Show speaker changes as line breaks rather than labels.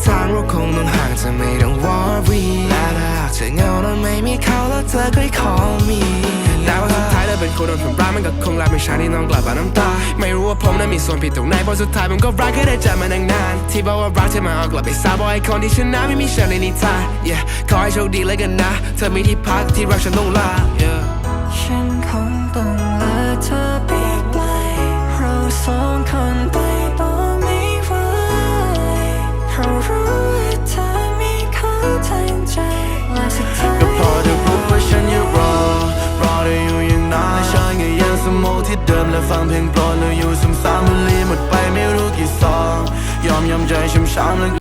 ทางเราคงต้องห่างจะไม่ต้องวอรี่และถ้าหากเธอเหงาแล้วไม่มีเขาแล้วเธอก็ขอมีแต่ว่าสุดท้ายเธอเป็นคนโดนทำร้ายมันก็คงรับไม่ใช่ที่น้องกลับมาน้ำตาไม่รู้ว่าผมนั้นมีส่วนผิดตรงไหนเพราะสุดท้ายผมก็รักแค่ได้เจอมันนานๆที่บอกว่ารักเธอมาเอากลับไปซาบอกไอ้คนที่ชนะไม่มีฉันในนิทาน yeah ขอให้โชคดีเลยกันนะเธอมีที่พักที่รักฉันต้องลา yeah
ฉันคงต้องลาเธอไปไกลเราสองคนไปต่อไม่ไหวเพราะรู้ว่าเธอมีเขาแทนใจและสุดท้าย
ก็พอเธอรู้ว่าฉันยังรอเธออยู่อย่างนั้นและฉันก็ยังสมองที่เดิมและฟังเพลงโปรดแล้วอยู่ซ้ำๆมันลีหมดไปไม่รู้กี่ซองยอมใจช้ำๆ